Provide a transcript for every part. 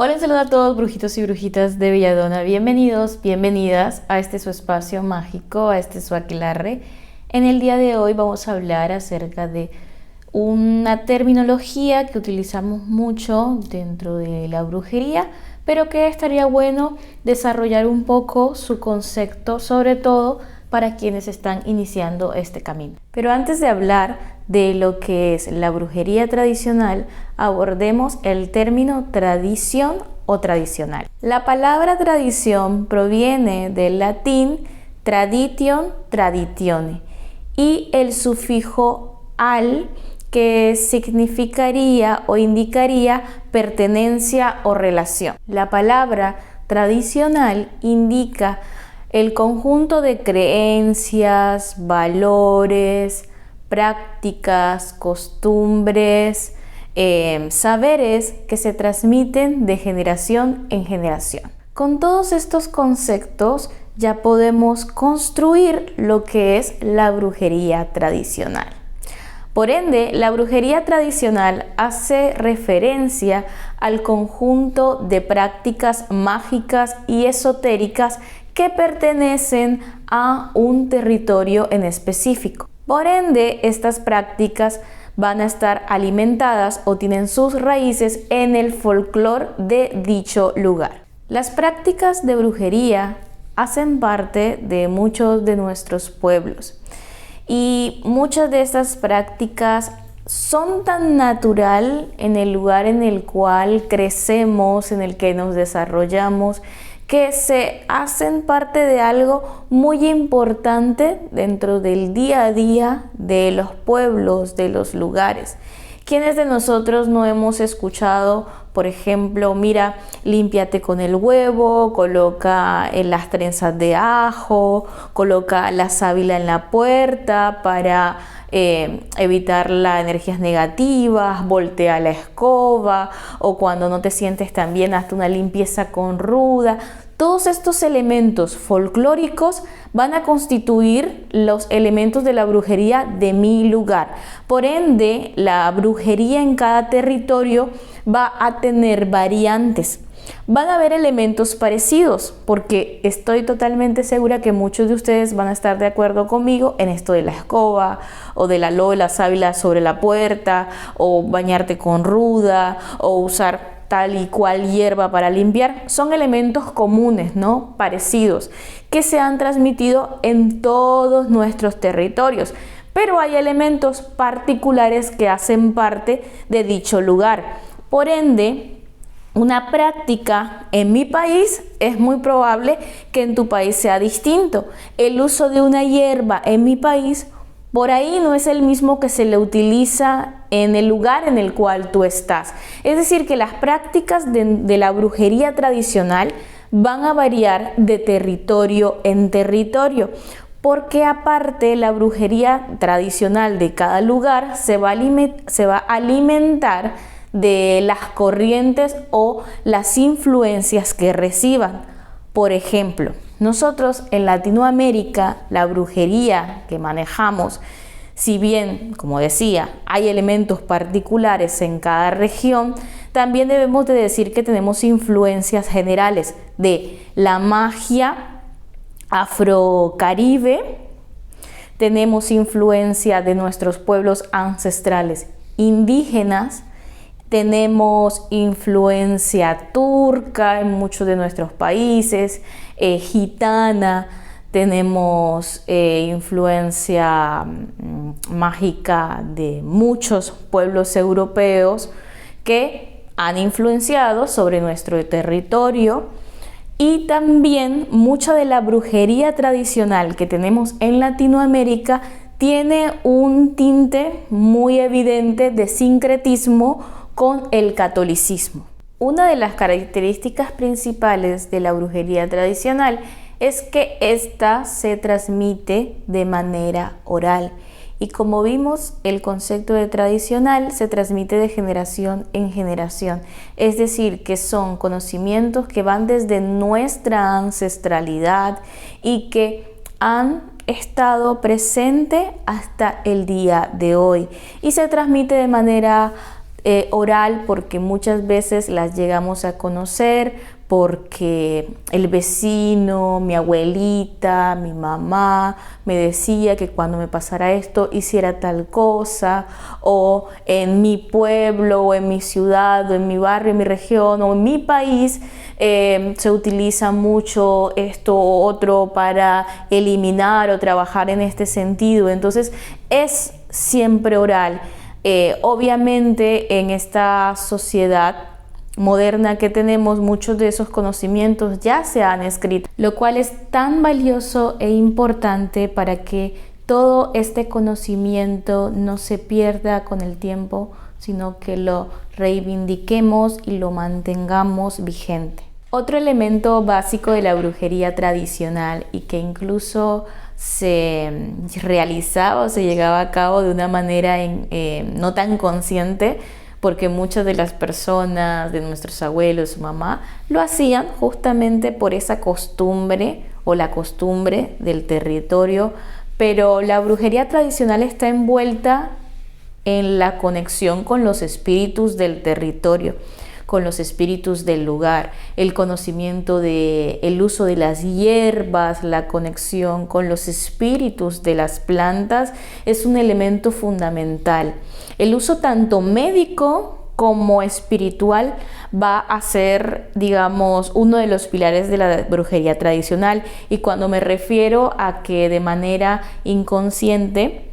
Hola, saludo a todos brujitos y brujitas de Belladona. Bienvenidos, bienvenidas a este su espacio mágico, a este su aquelarre. En el día de hoy vamos a hablar acerca de una terminología que utilizamos mucho dentro de la brujería, pero que estaría bueno desarrollar un poco su concepto, sobre todo para quienes están iniciando este camino. Pero antes de hablar de lo que es la brujería tradicional, abordemos el término tradición o tradicional. La palabra tradición proviene del latín tradition, traditione, y el sufijo al, que significaría o indicaría pertenencia o relación. La palabra tradicional indica el conjunto de creencias, valores, prácticas, costumbres, saberes que se transmiten de generación en generación. Con todos estos conceptos ya podemos construir lo que es la brujería tradicional. Por ende, la brujería tradicional hace referencia al conjunto de prácticas mágicas y esotéricas que pertenecen a un territorio en específico. Por ende, estas prácticas van a estar alimentadas o tienen sus raíces en el folclore de dicho lugar. Las prácticas de brujería hacen parte de muchos de nuestros pueblos. Y muchas de estas prácticas son tan natural en el lugar en el cual crecemos, en el que nos desarrollamos, que se hacen parte de algo muy importante dentro del día a día de los pueblos, de los lugares. ¿Quiénes de nosotros no hemos escuchado, por ejemplo, mira, límpiate con el huevo, coloca en las trenzas de ajo, coloca la sábila en la puerta para evitar las energías negativas, voltea la escoba, o cuando no te sientes tan bien, hazte una limpieza con ruda? Todos estos elementos folclóricos van a constituir los elementos de la brujería de mi lugar. Por ende, la brujería en cada territorio va a tener variantes. Van a haber elementos parecidos, porque estoy totalmente segura que muchos de ustedes van a estar de acuerdo conmigo en esto de la escoba, o de la lola, sábila sobre la puerta, o bañarte con ruda, o usar tal y cual hierba para limpiar. Son elementos comunes, ¿no? Parecidos, que se han transmitido en todos nuestros territorios. Pero hay elementos particulares que hacen parte de dicho lugar. Por ende, una práctica en mi país es muy probable que en tu país sea distinto. El uso de una hierba en mi país por ahí no es el mismo que se le utiliza en el lugar en el cual tú estás. Es decir, que las prácticas de la brujería tradicional van a variar de territorio en territorio, porque aparte la brujería tradicional de cada lugar se va a alimentar de las corrientes o las influencias que reciban. Por ejemplo, nosotros en Latinoamérica, la brujería que manejamos, si bien, como decía, hay elementos particulares en cada región, también debemos de decir que tenemos influencias generales de la magia afrocaribe, tenemos influencia de nuestros pueblos ancestrales indígenas, tenemos influencia turca en muchos de nuestros países, gitana, tenemos influencia mágica de muchos pueblos europeos que han influenciado sobre nuestro territorio, y también mucha de la brujería tradicional que tenemos en Latinoamérica tiene un tinte muy evidente de sincretismo con el catolicismo. Una de las características principales de la brujería tradicional es que ésta se transmite de manera oral. Y como vimos, el concepto de tradicional se transmite de generación en generación. Es decir, que son conocimientos que van desde nuestra ancestralidad y que han estado presentes hasta el día de hoy. Y se transmite de manera oral porque muchas veces las llegamos a conocer porque el vecino, mi abuelita, mi mamá me decía que cuando me pasara esto hiciera tal cosa, o en mi pueblo o en mi ciudad o en mi barrio, en mi región o en mi país se utiliza mucho esto o otro para eliminar o trabajar en este sentido. Entonces es siempre oral. Obviamente en esta sociedad moderna que tenemos, muchos de esos conocimientos ya se han escrito, lo cual es tan valioso e importante para que todo este conocimiento no se pierda con el tiempo, sino que lo reivindiquemos y lo mantengamos vigente. Otro elemento básico de la brujería tradicional y que incluso se realizaba o se llevaba a cabo de una manera no tan consciente, porque muchas de las personas, de nuestros abuelos, su mamá, lo hacían justamente por esa costumbre o la costumbre del territorio, pero la brujería tradicional está envuelta en la conexión con los espíritus del territorio, con los espíritus del lugar, el conocimiento del uso de las hierbas, la conexión con los espíritus de las plantas es un elemento fundamental. El uso tanto médico como espiritual va a ser, digamos, uno de los pilares de la brujería tradicional, y cuando me refiero a que de manera inconsciente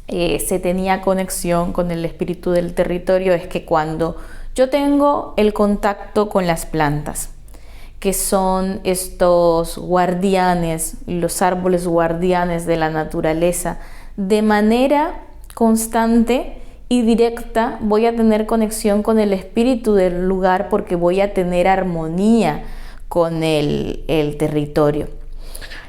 se tenía conexión con el espíritu del territorio, es que cuando yo tengo el contacto con las plantas, que son estos guardianes, los árboles guardianes de la naturaleza, de manera constante y directa voy a tener conexión con el espíritu del lugar, porque voy a tener armonía con el territorio.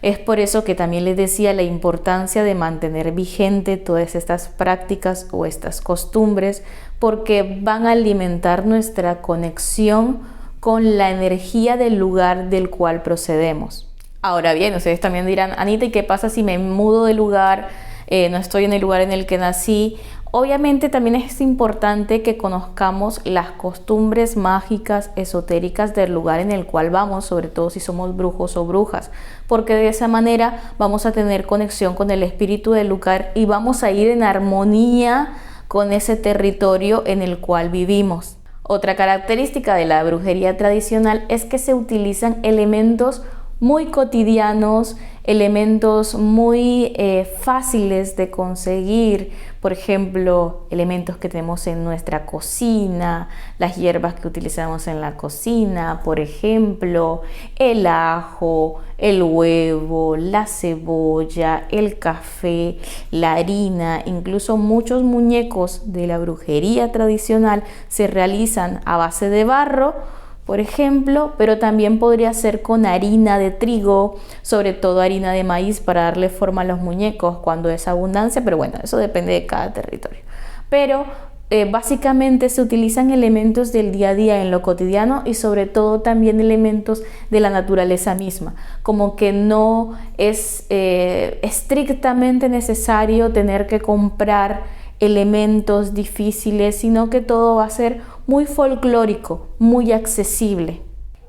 Es por eso que también les decía la importancia de mantener vigente todas estas prácticas o estas costumbres, porque van a alimentar nuestra conexión con la energía del lugar del cual procedemos. Ahora bien, ustedes también dirán: Anita, ¿y qué pasa si me mudo de lugar? No estoy en el lugar en el que nací. Obviamente también es importante que conozcamos las costumbres mágicas, esotéricas del lugar en el cual vamos, sobre todo si somos brujos o brujas, porque de esa manera vamos a tener conexión con el espíritu del lugar y vamos a ir en armonía con ese territorio en el cual vivimos. Otra característica de la brujería tradicional es que se utilizan elementos muy cotidianos, elementos muy fáciles de conseguir, por ejemplo, elementos que tenemos en nuestra cocina, las hierbas que utilizamos en la cocina, por ejemplo, el ajo, el huevo, la cebolla, el café, la harina. Incluso muchos muñecos de la brujería tradicional se realizan a base de barro, por ejemplo, pero también podría ser con harina de trigo, sobre todo harina de maíz, para darle forma a los muñecos cuando es abundancia, pero bueno, eso depende de cada territorio. Pero básicamente se utilizan elementos del día a día en lo cotidiano, y sobre todo también elementos de la naturaleza misma, como que no es estrictamente necesario tener que comprar elementos difíciles, sino que todo va a ser muy folclórico, muy accesible.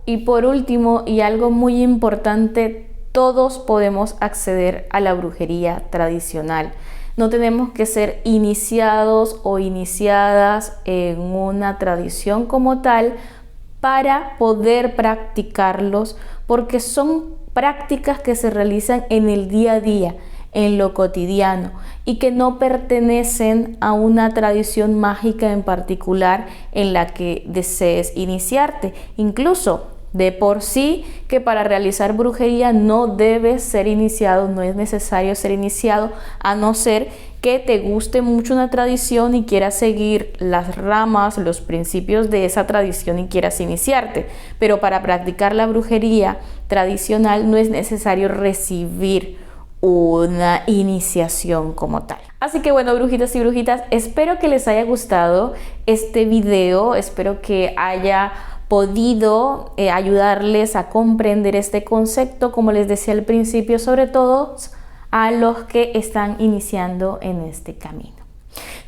Y por último, y algo muy importante, todos podemos acceder a la brujería tradicional. No tenemos que ser iniciados o iniciadas en una tradición como tal para poder practicarlos, porque son prácticas que se realizan en el día a día, en lo cotidiano, y que no pertenecen a una tradición mágica en particular en la que desees iniciarte. Incluso de por sí, que para realizar brujería no debes ser iniciado, no es necesario ser iniciado, a no ser que te guste mucho una tradición y quieras seguir las ramas, los principios de esa tradición y quieras iniciarte. Pero para practicar la brujería tradicional no es necesario recibir una iniciación como tal. Así que bueno, brujitos y brujitas, espero que les haya gustado este video, espero que haya podido ayudarles a comprender este concepto, como les decía al principio, sobre todo a los que están iniciando en este camino.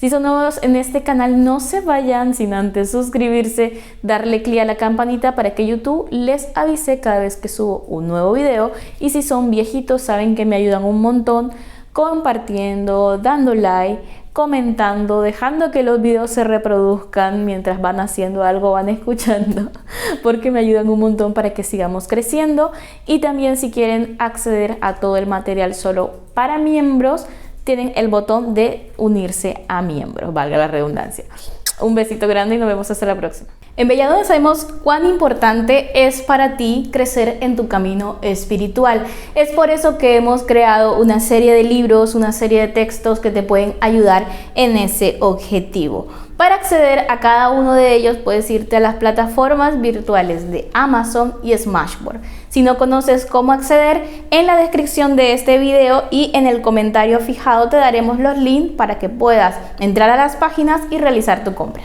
Si son nuevos en este canal, no se vayan sin antes suscribirse, darle clic a la campanita para que YouTube les avise cada vez que subo un nuevo video. Y si son viejitos, saben que me ayudan un montón compartiendo, dando like, comentando, dejando que los videos se reproduzcan mientras van haciendo algo, van escuchando, porque me ayudan un montón para que sigamos creciendo. Y también, si quieren acceder a todo el material solo para miembros, tienen el botón de unirse a miembros, valga la redundancia. Un besito grande y nos vemos hasta la próxima. En Belladona sabemos cuán importante es para ti crecer en tu camino espiritual. Es por eso que hemos creado una serie de libros, una serie de textos que te pueden ayudar en ese objetivo. Para acceder a cada uno de ellos puedes irte a las plataformas virtuales de Amazon y Smashboard. Si no conoces cómo acceder, en la descripción de este video y en el comentario fijado te daremos los links para que puedas entrar a las páginas y realizar tu compra.